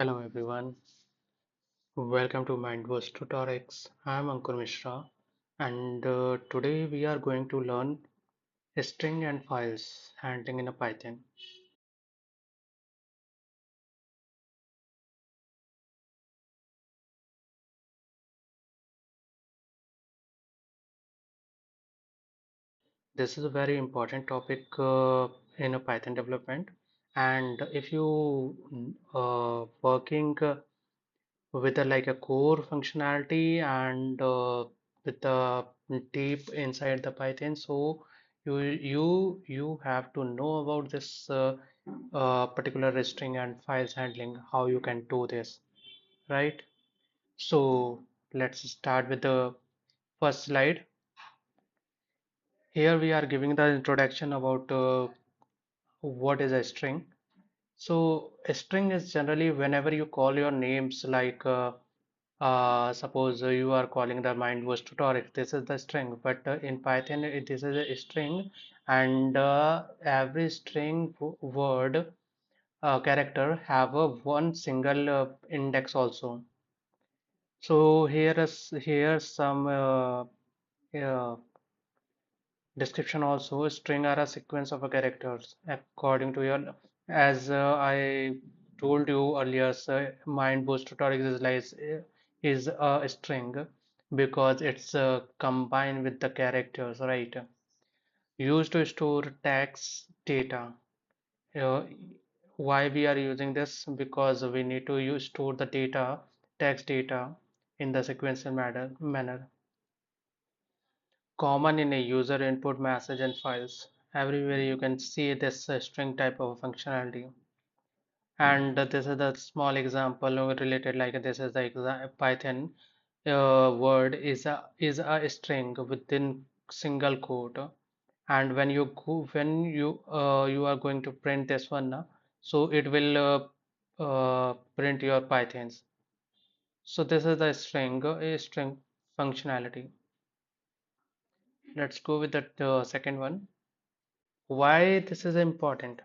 Hello everyone, welcome to MindBoost-Tutorix. I am Ankur Mishra and today we are going to learn string and files handling in a Python. This is a very important topic in a Python development, and if you working with a core functionality and with a deep inside the Python, so you have to know about this particular string and files handling, how you can do this, right? So let's start with the first slide. Here we are giving the introduction about what is a string. So a string is generally whenever you call your names suppose you are calling the MindBoost-Tutorix, this is the string, but in Python this is a string, and every string word character have a one single index also. So here's some description also. String are a sequence of characters according to your, as I told you earlier, so MindBoost-Tutorix is a string because it's combined with the characters, right? Used to store text data. Uh, why we are using this? Because we need to store the data, text data, in the sequential manner. Common in a user input message and files. Everywhere you can see this string type of functionality. And this is a small example related, like this is the Python word is a string within single quote. And when you are going to print this one, so it will print your Pythons. So this is the string functionality. Let's go with the second one. Why this is important?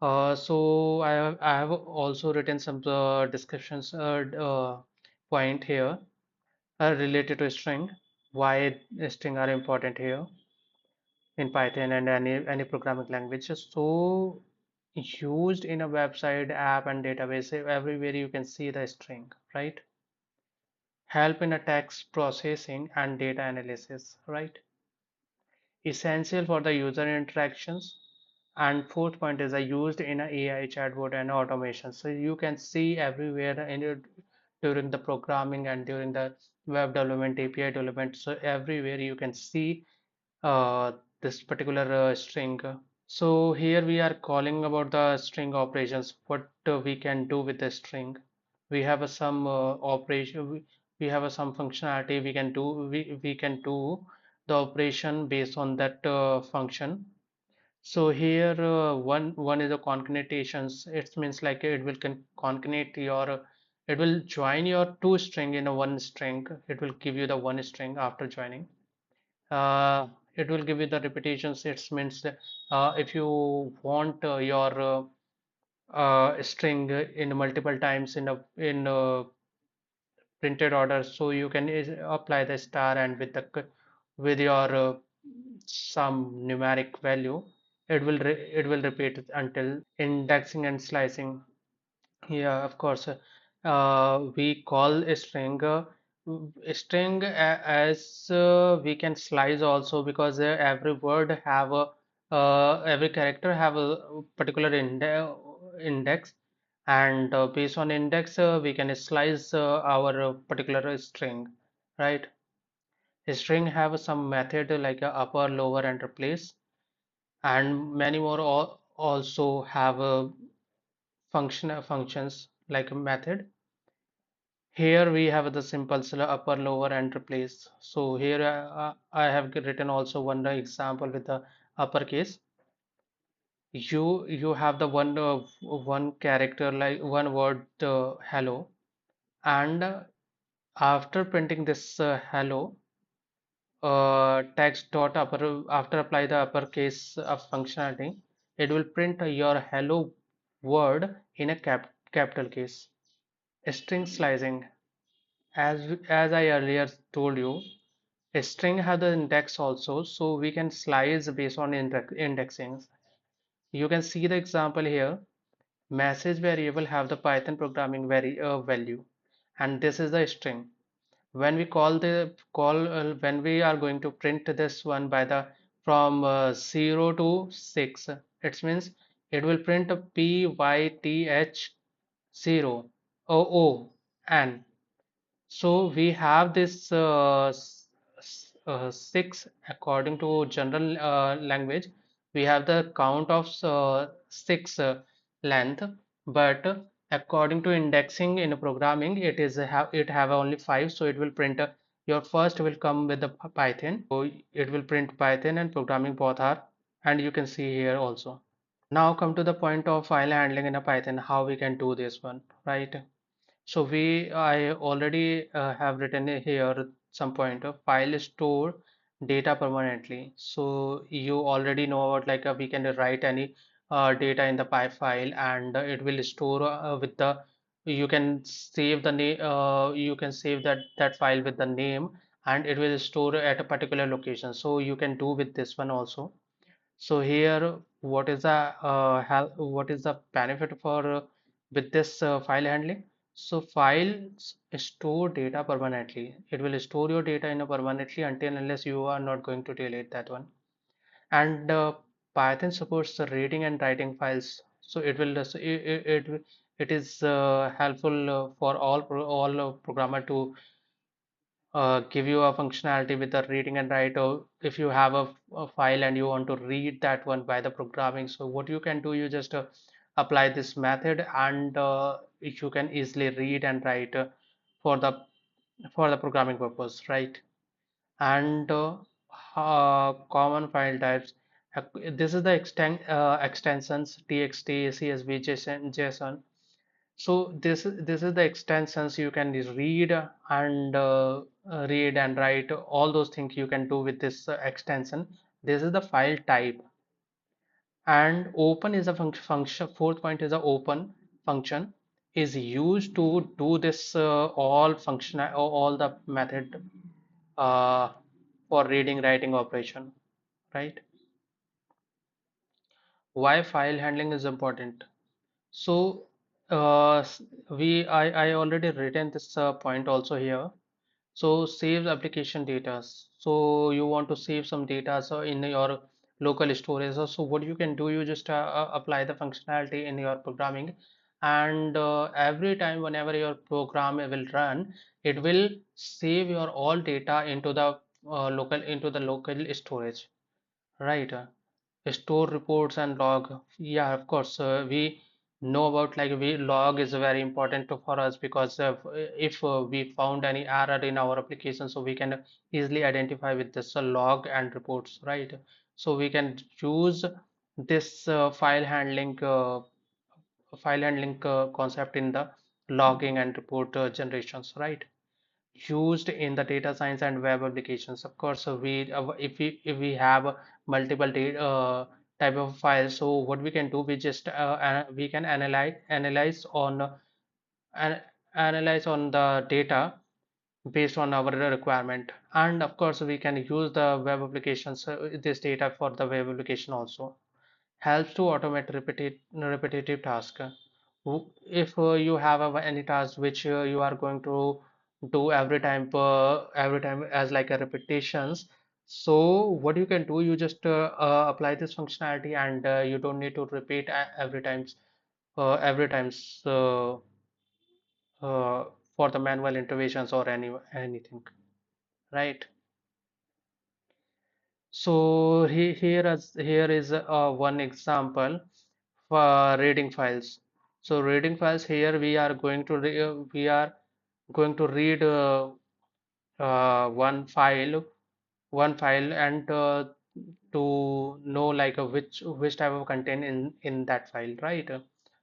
So I have also written some descriptions point here related to string. Why string are important here in Python and any programming language. So used in a website, app, and database, everywhere you can see the string, right? Help in a text processing and data analysis, right? Essential for the user interactions. And fourth point is used in a AI chatbot and automation. So you can see everywhere during the programming and during the web development, API development. So everywhere you can see this particular string. So here we are calling about the string operations. What we can do with the string? We have some operation. We have some functionality we can do. We can do the operation based on that function. So here one is a concatenations. It means like it will concatenate your, it will join your two string in a one string. It will give you the one string after joining. Uh, it will give you the repetitions. It means that, if you want your string in multiple times in a printed order, so you can apply the star, and with your some numeric value, it will repeat it until indexing and slicing. Yeah, of course. We call a string as we can slice also, because every word have a every character have a particular index, and based on index we can slice our particular string, right? A string have some method like a upper, lower, and replace, and many more also have a functions like a method. Here we have the simple upper, lower, and replace. So here I have written also one example with the uppercase. You have the one character, like one word, hello, and after printing this hello text dot upper, after apply the uppercase of functionality, it will print your hello word in a capital case. String slicing. As I earlier told you, a string has the index also, so we can slice based on indexing. You can see the example here. Message variable have the Python programming value, and this is the string. When we when we are going to print this one by the from 0 to 6, it means it will print a pyth 0 n. So we have this 6 according to general language. We have the count of 6 length, but according to indexing in programming, it have only 5. So it will print your first will come with the Python. So it will print Python and programming both are, and you can see here also. Now come to the point of file handling in a Python, how we can do this one, right? So I already have written here some point of file store data permanently. So you already know about like we can write any data in the py file, and it will store with the you can save the name you can save that file with the name, and it will store at a particular location. So you can do with this one also. So here, what is the benefit for with this file handling? So files store data permanently. It will store your data in a permanently until unless you are not going to delete that one. And Python supports the reading and writing files. So it is helpful for all programmer to give you a functionality with the reading and write, or if you have a file and you want to read that one by the programming, so what you can do, you just apply this method, and you can easily read and write for the programming purpose, right? And common file types, this is the extensions txt, csv, json. So this is the extensions you can read and read and write all those things you can do with this extension. This is the file type. And open is a function. Fourth point is a open function is used to do this all function, all the method uh, for reading writing operation, right? Why file handling is important? So I already written this point also here. So save application data. So you want to save some data so in your local storage. So what you can do, you just apply the functionality in your programming, and every time whenever your program will run, it will save your all data into the local storage, right? Store reports and log. Yeah, of course, we know about like we log is very important for us, because if we found any error in our application, so we can easily identify with this log and reports, right? So we can use this file handling concept in the logging and report generations, right? Used in the data science and web applications. Of course, if we have multiple type of files, so what we can do, we can an, analyze on the data based on our requirement. And of course, we can use the web applications, this data for the web application also. Helps to automate repetitive task. If you have any task which you are going to do every time as like a repetitions, so what you can do, you just apply this functionality, and you don't need to repeat every times uh, for the manual interventions or anything, right? So here is one example for reading files. So reading files, here we are going to read one file, and to know like which type of content in that file, right?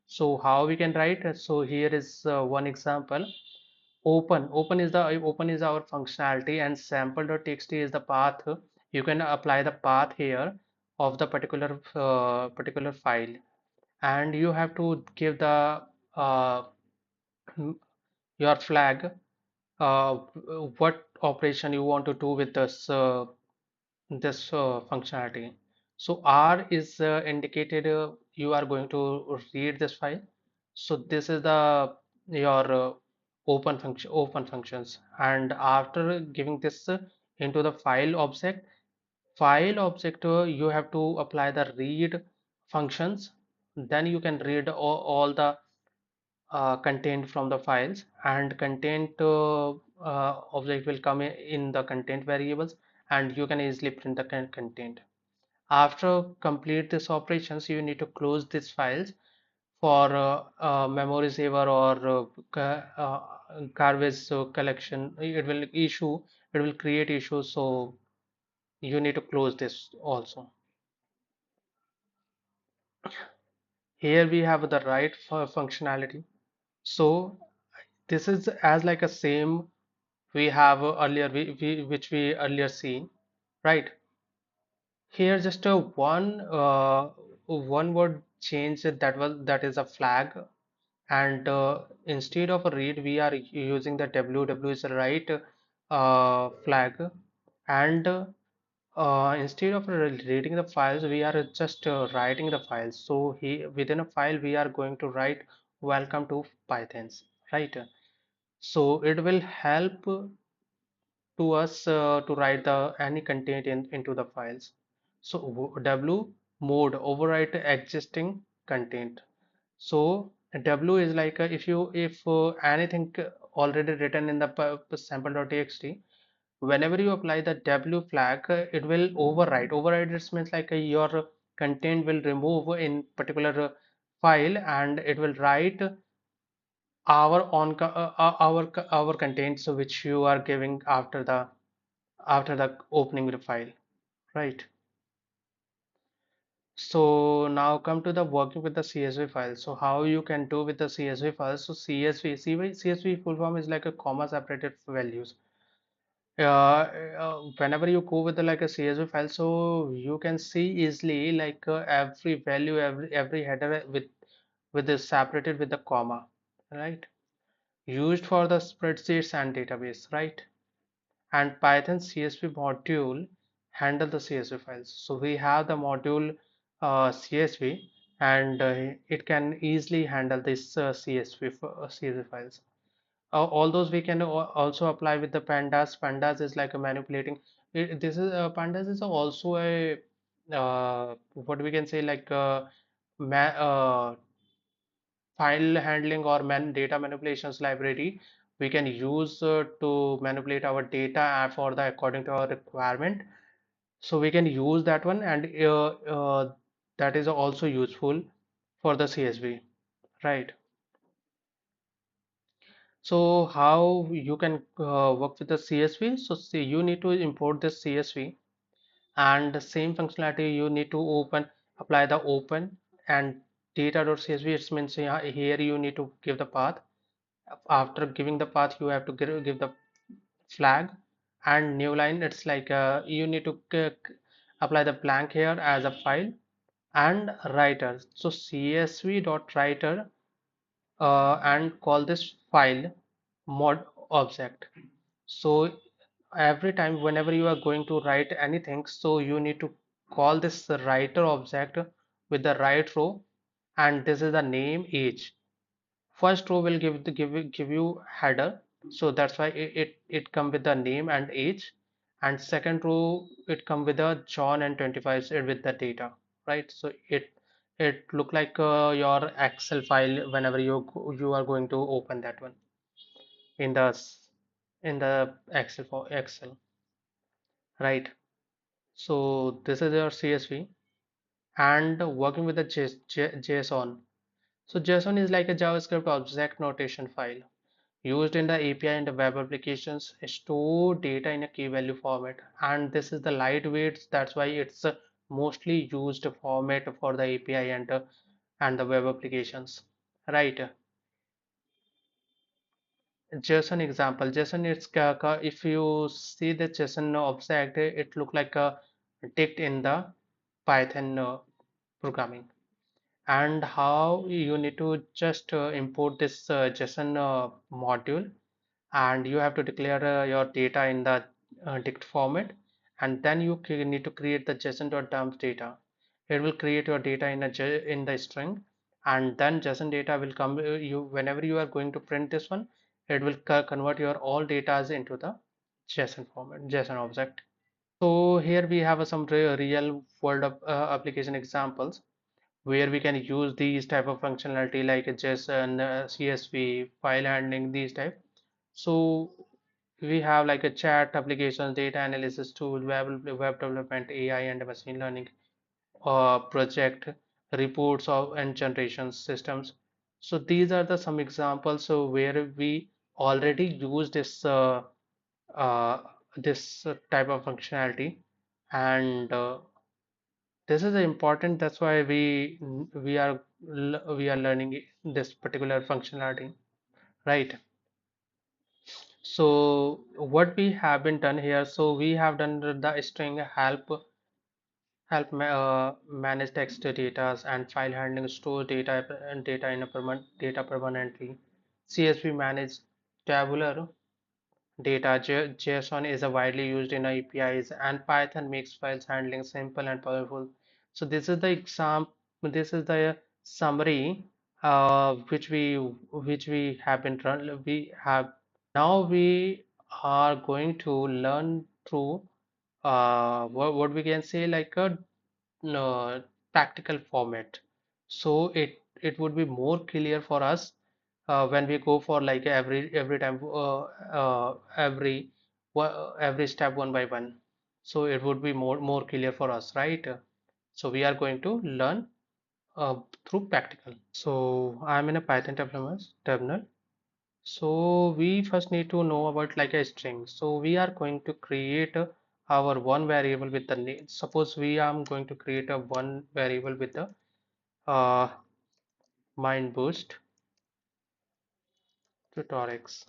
So how we can write? So here is one example. Open is our functionality, and sample.txt is the path. You can apply the path here of the particular file, and you have to give the uh, your flag, uh, what operation you want to do with this functionality. So R is indicated you are going to read this file. So this is the your open functions, and after giving this into the file object, you have to apply the read functions. Then you can read all the content from the files, and content object will come in the content variables, and you can easily print the content. After complete this operations, you need to close these files for memory saver or garbage collection. It will create issues, so you need to close this also. Here we have the write functionality. So this is as like a same we have earlier which we earlier seen, right? Here just a one word change, that is a flag, and instead of a read we are using the ww is the right flag, and instead of reading the files we are just writing the files. So here within a file we are going to write welcome to pythons, right? So it will help to us to write the any content into the files. So w mode overwrite existing content. So w is like if anything already written in the sample.txt, whenever you apply the w flag, it will overwrite. Overwrite this means like your content will remove in particular file, and it will write our contents which you are giving after the opening the file, right? So now come to the working with the CSV file. So how you can do with the CSV files? So CSV full form is like a comma separated values. Whenever you go with like a CSV file, so you can see easily like every value, every header with this separated with the comma, right? Used for the spreadsheets and database, right? And Python CSV module handle the CSV files. So we have the module CSV, and it can easily handle this CSV files. All those we can also apply with the pandas. Pandas is like a manipulating. This is pandas is also a what we can say like ma file handling or data manipulations library we can use to manipulate our data for the according to our requirement. So we can use that one, and that is also useful for the CSV, right? So how you can work with the CSV? So see, you need to import this CSV, and the same functionality you need to apply the open and data.csv. It means here you need to give the path. After giving the path you have to give the flag, and new line it's like you need to apply the blank here as a file, and writer. So csv dot writer, and call this file mod object. So every time whenever you are going to write anything, so you need to call this writer object with the right row, and this is the name age. First row will give you header, so that's why it come with the name and age, and second row it come with the John and 25 with the data, right? So it look like your Excel file whenever you are going to open that one in the Excel, for Excel, right? So this is your CSV, and working with the JSON. So JSON is like a JavaScript object notation file used in the API and the web applications. Store data in a key value format, and this is the lightweight, that's why it's mostly used format for the API and the web applications, right? JSON example. JSON, it's if you see the JSON object, it look like a ticked in the Python programming. and how you need to just import this JSON module, and you have to declare your data in the dict format, and then you need to create the JSON.dump data. It will create your data in in the string, and then JSON data will come. You whenever you are going to print this one, it will convert your all data into the JSON format, JSON object. So here we have some real world application examples where we can use these type of functionality like JSON, CSV, file handling, these type. So we have like a chat applications, data analysis tool, web development, AI and machine learning project, reports of and generation systems. So these are the some examples so where we already use uh, this type of functionality, and this is important. That's why we are learning this particular functionality, right? So what we have been done here, so we have done the string manage text data and file handling, store data and data in a data permanently. CSV manage tabular data. JSON is a widely used in APIs, and Python makes files handling simple and powerful. So this is the this is the summary which we have been run. We have now we are going to learn through what we can say like a practical format. So it would be more clear for us when we go for like every time every step one by one. So it would be more clear for us, right? So we are going to learn through practical. So I'm in a Python terminal. So we first need to know about like a string. So we are going to create our one variable with the name. Suppose we are going to create a one variable with the uh, MindBoost-Tutorix,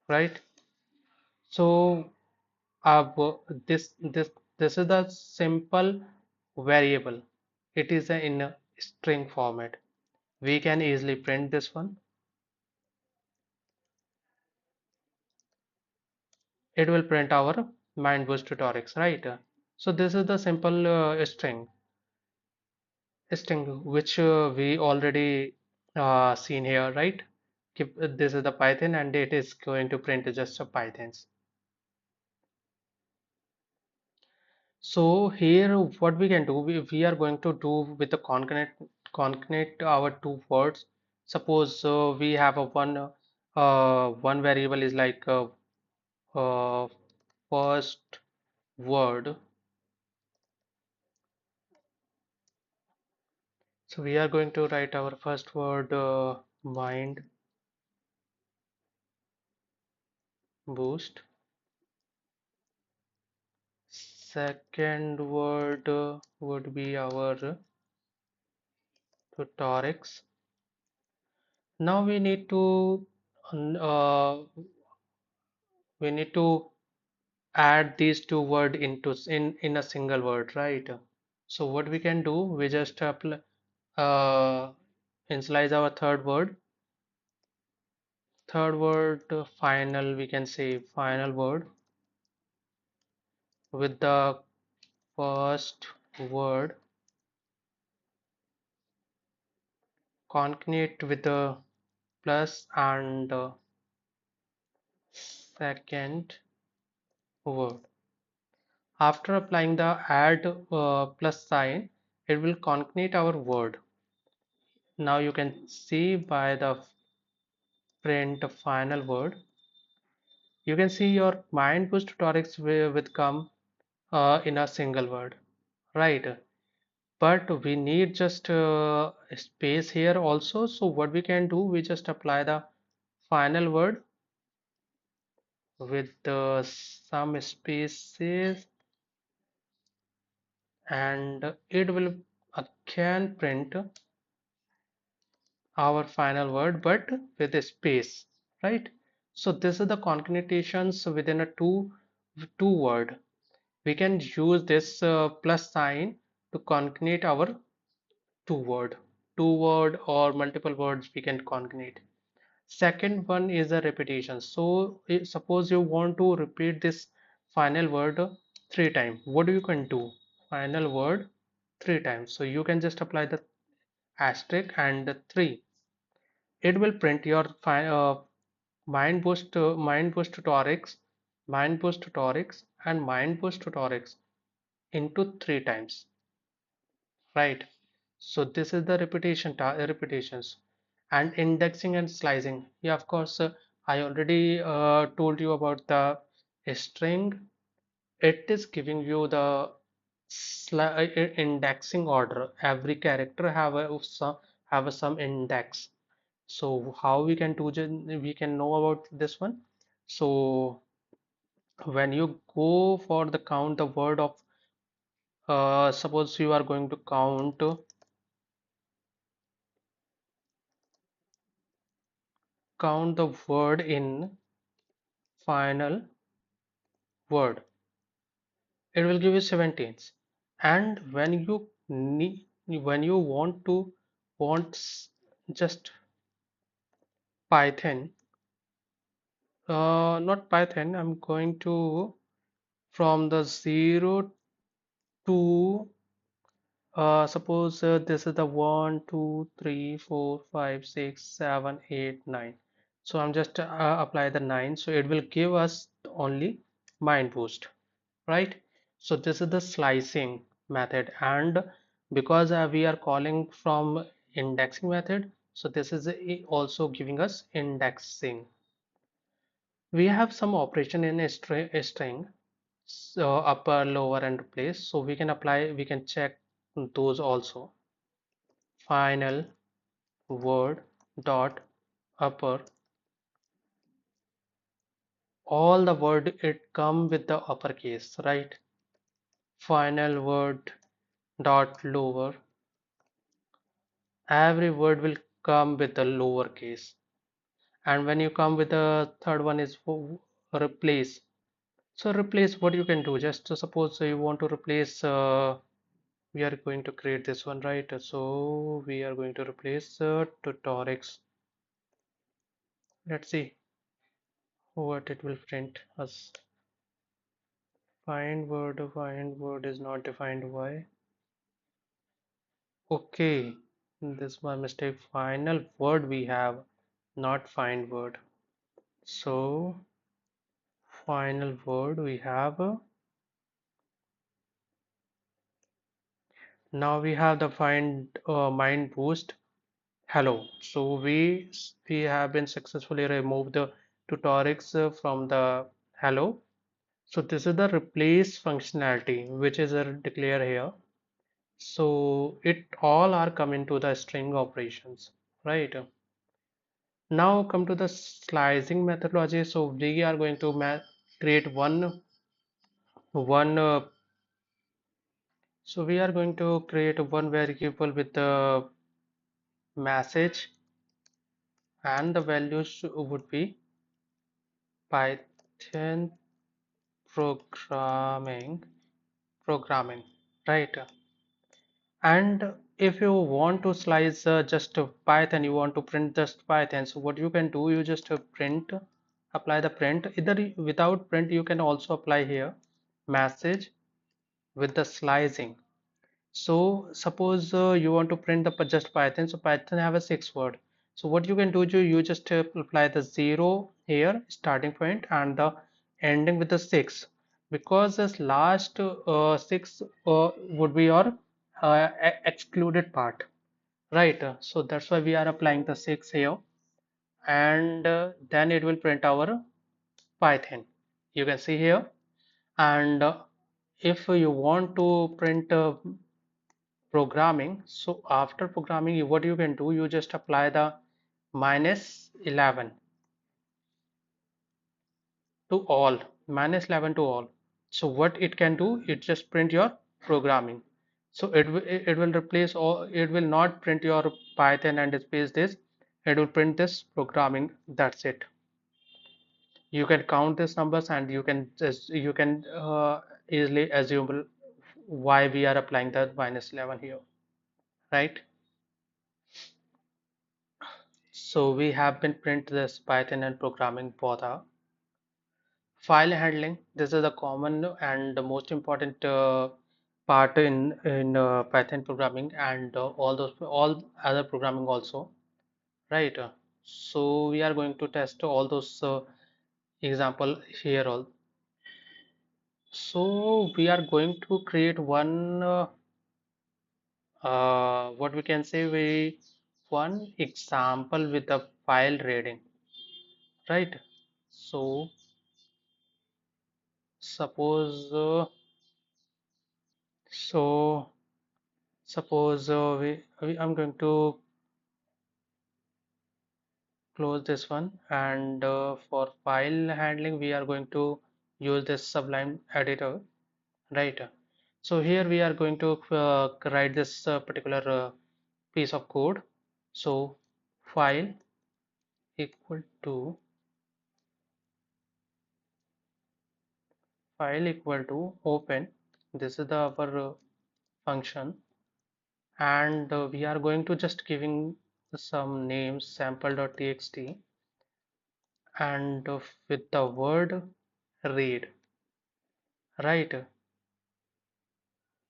right? So this is the simple variable. It is in a string format. We can easily print this one. It will print our MindBoost-Tutorix, right? So this is the simple string which we already seen here, right? This is the Python and it is going to print just a Pythons. So here what we can do, we are going to do with the concatenate our two words. Suppose we have a one variable is like first word. So we are going to write our first word mind boost. Second word would be our tutorix. Now uh, we need to add these two words into in a single word, right? So what we can do, we just apply, initialize our third word final. We can say final word with the first word concatenate with the plus and second word. After applying the add plus sign, it will concatenate our word. Now you can see by the print final word, you can see your mind boost tutorials will come in a single word, right? But we need just space here also. So what we can do, we just apply the final word with some spaces, and it will again print our final word but with a space, right? So this is the concatenations within a two word. We can use this plus sign to concatenate our two word. two word or multiple words we can concatenate. Second one is a repetition. So suppose you want to repeat this final word three times. What you can do? Final word three times. So you can just apply the asterisk and the three. It will print your MindBoost-Tutorix, MindBoost-Tutorix, and MindBoost-Tutorix into three times, right? So this is the repetitions and indexing and slicing. Yeah, of course, I already told you about the string. It is giving you the indexing order. Every character have some index. So how we can we can know about this one? So when you go for the count the word of suppose you are going to count the word in final word, it will give you 17. And when you want just Python, not Python, I'm going to from the 0 to suppose this is the 1 2 3 4 5 6 7 8 9. So I'm just apply the 9, so it will give us only mind boost, right? So this is the slicing method, and because we are calling from indexing method, so this is also giving us indexing. We have some operation in a string, so upper lower and replace, so we can check those also. Final word dot upper, all the word it come with the uppercase, right? Final word dot lower, every word will come with the lowercase. And when you come with the third one is replace. So replace, what you can do, just to suppose you want to replace we are going to create this one, right? So we are going to replace tutorix. Let's see what it will print us. Find word is not defined. Why? Okay, this is my mistake. Final word we have, not find word. So final word we have. Now we have the find mind boost hello. So we have been successfully removed the tutorix from the hello. So this is the replace functionality which is declared here. So it all are coming to the string operations, right? Now come to the slicing methodology. So we are going to create one so we are going to create one variable with the message, and the values would be Python programming, right? And if you want to slice just Python, you want to print just Python, so what you can do, you just apply the print. Either without print you can also apply here message with the slicing. So suppose you want to print the just Python, so Python have a 6 word. So what you can do, you just apply the 0 here starting point and the ending with the 6, because this last 6 would be your excluded part, right? So that's why we are applying the 6 here, and then it will print our Python. You can see here, and if you want to print programming, so after programming what you can do, you just apply the -11 to all, -11 to all. So what it can do, it just print your programming. So it will replace, or it will not print your Python and space this, it will print this programming. That's it. You can count these numbers and you can easily assume why we are applying the -11 here, right? So we have been print this Python and programming both are. File handling, this is the common and the most important part in Python programming and all other programming also, right? So we are going to test all those example here all. So we are going to create one what we can say we one example with the file reading, right? So suppose so suppose I'm going to close this one, and for file handling we are going to use this Sublime editor, right? So here we are going to write this particular piece of code. So file equal to open, this is the our function, and we are going to just giving some names sample.txt, and with the word read, right?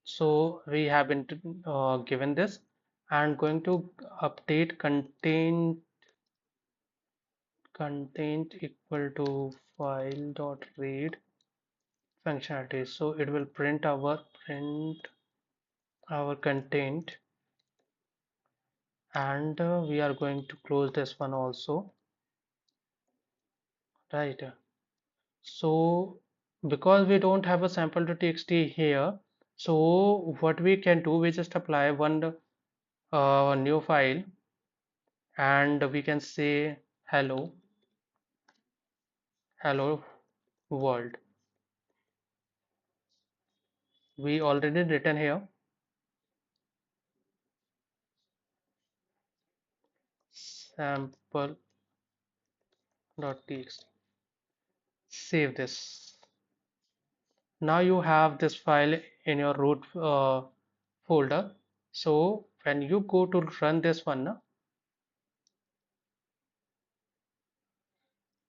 So we have been given this, and going to update content equal to file dot read functionality. So it will print our content, and we are going to close this one also, right? So because we don't have a sample.txt here, so what we can do, we just apply one new file, and we can say hello world. We already written here sample.txt. Save this. Now you have this file in your root folder. So when you go to run this one,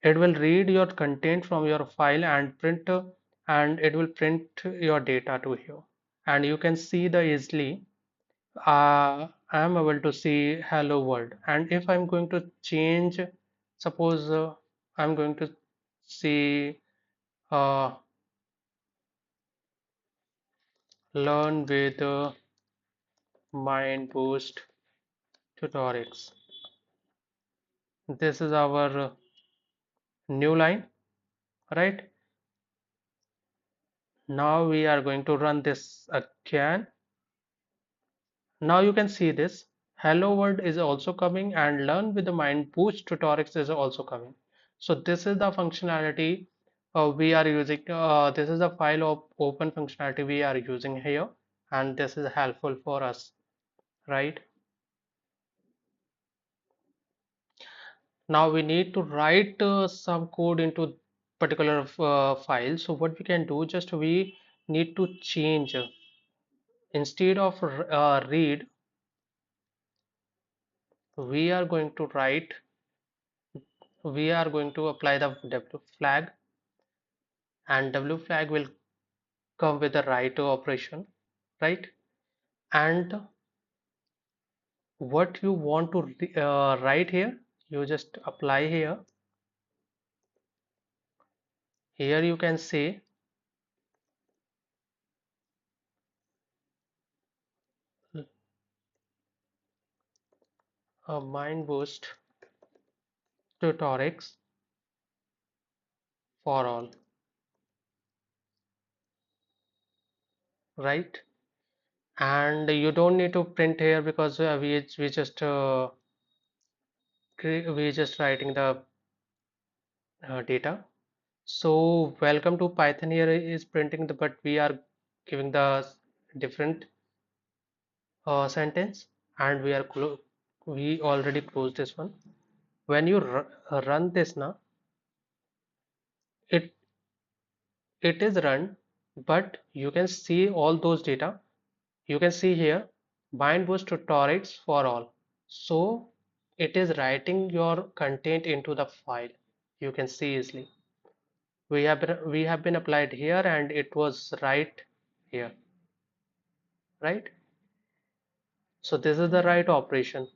it will read your content from your file and print, and it will print your data to here. And you can see the easily I am able to see hello world. And if I'm going to change, suppose I'm going to see uh, learn with MindBoost-Tutorix. This is our new line, right? Now we are going to run this again. Now you can see this hello world is also coming, and learn with the MindBoost-Tutorix is also coming. So this is the functionality we are using. This is the file of open functionality we are using here, and this is helpful for us, right? Now we need to write some code into particular file. So what we can do, just we need to change instead of read, we are going to write, we are going to apply the w flag, and w flag will come with the write operation, right? And what you want to write here, you just apply here. Here you can say mind boost tutorics for all, right? And you don't need to print here because we just writing the data. So welcome to Python here is printing the, but we are giving the different sentence, and we already closed this one. When you run this now, it it is run, but you can see all those data. You can see here MindBoost tutorials for all. So it is writing your content into the file. You can see easily. We have been applied here and it was right here, right? So this is the right operation.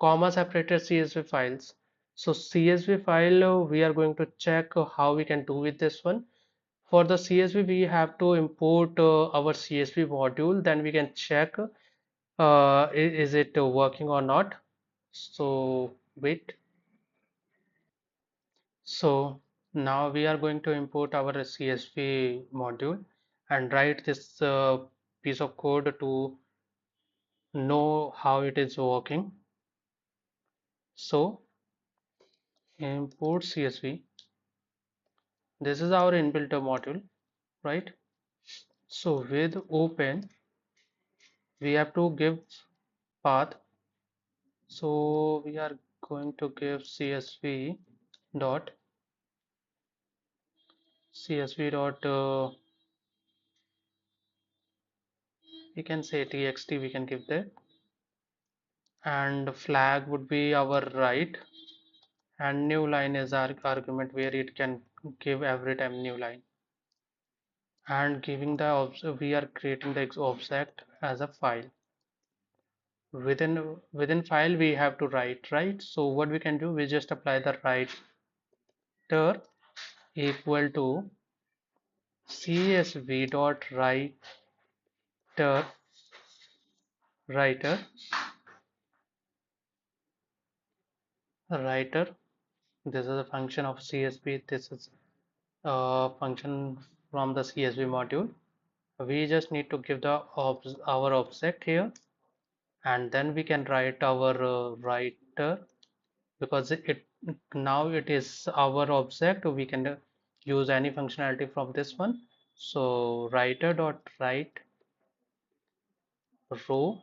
Comma separated CSV files. So CSV file, we are going to check how we can do with this one. For the CSV, we have to import our CSV module. Then we can check is it working or not. So wait. So now we are going to import our CSV module and write this piece of code to know how it is working. So import CSV. This is our inbuilt module, right? So with open, we have to give path. So we are going to give dot CSV dot we can say txt, we can give that, and flag would be our right, and new line is our argument where it can give every time new line, and giving the we are creating the object as a file. Within file we have to write, right? So what we can do, we just apply the writer equal to CSV dot writer writer. This is a function of CSV. This is a function from the CSV module. We just need to give the our object here, and then we can write our writer, because it now it is our object. We can use any functionality from this one. So writer dot write row,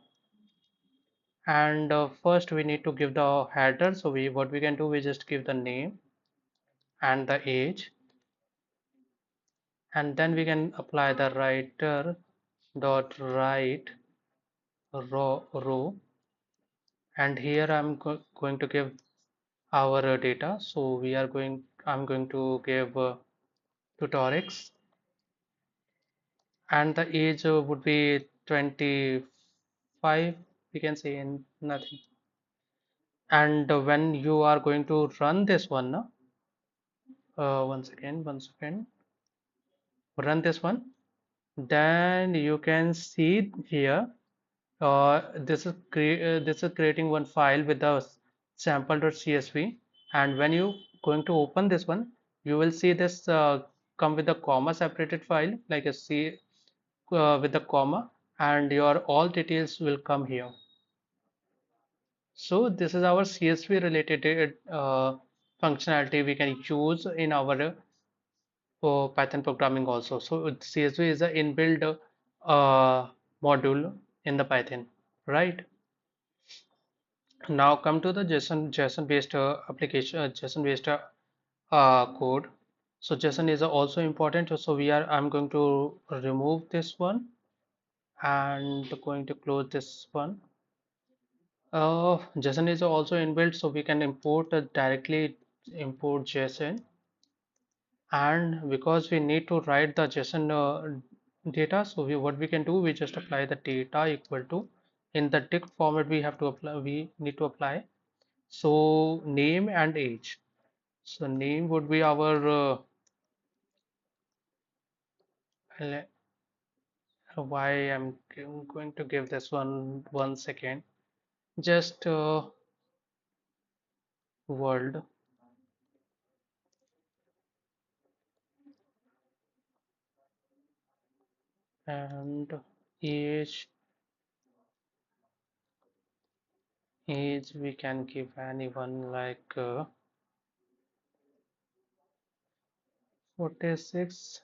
and first we need to give the header. So we what we can do, we just give the name and the age, and then we can apply the writer dot write row, and here I'm going to give our data. So I'm going to give Tutorix, and the age would be 25, we can say, in nothing. And when you are going to run this one, one second, run this one, then you can see here, this is creating one file with the sample.csv, and when you going to open this one, you will see this come with a comma separated file, like a C with the comma, and your all details will come here. So this is our CSV related functionality we can use in our Python programming also. So CSV is an inbuilt module in the Python, right? Now come to the JSON based application, JSON based code. So JSON is also important. So I'm going to remove this one and going to close this one. JSON is also inbuilt, so we can import directly import JSON, and because we need to write the JSON data, so what we can do, we just apply the data equal to, in the dict format we have to apply, we need to apply, so name and age. So name would be our why I'm going to give this one second, just world, and age we can give anyone, like 46,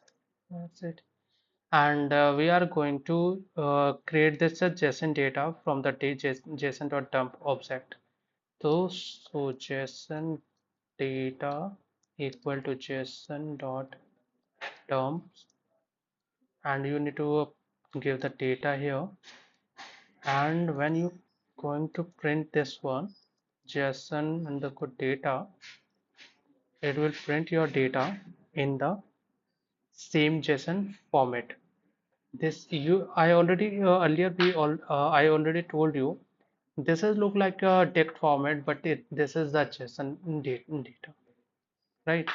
that's it. And we are going to create this JSON data from the JSON.dump object. So JSON data equal to JSON.dump, and you need to give the data here, and when you going to print this one, JSON underscore data. It will print your data in the same JSON format. This you I already earlier we all I already told you this is look like a text format, but this is the JSON data, right?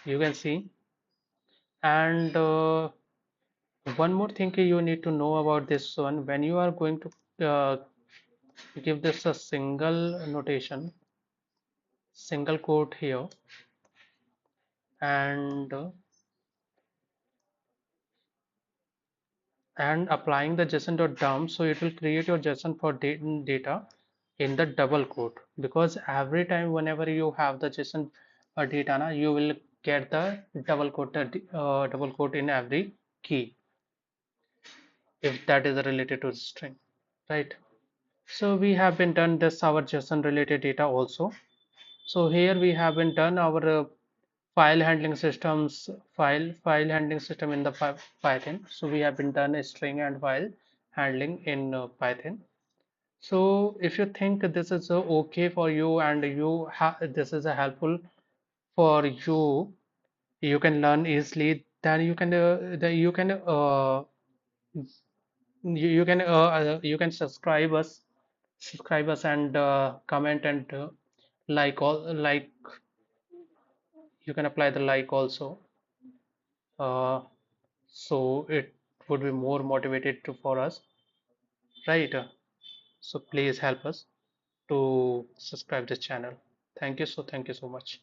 You can see. And one more thing you need to know about this one, when you are going to give this a single notation, single quote here, and applying the JSON.dump, so it will create your JSON for data in the double quote, because every time whenever you have the JSON data you will get the double quote in every key if that is related to string, right? So we have been done this our JSON related data also. So here we have been done our file handling systems, file handling system in the Python. So we have been done a string and file handling in Python. So if you think this is okay for you and this is helpful for you, you can learn easily. Then you can subscribe us and comment and like, you can apply the like also, uh, so it would be more motivated for us, right? So please help us to subscribe this channel. Thank you so much.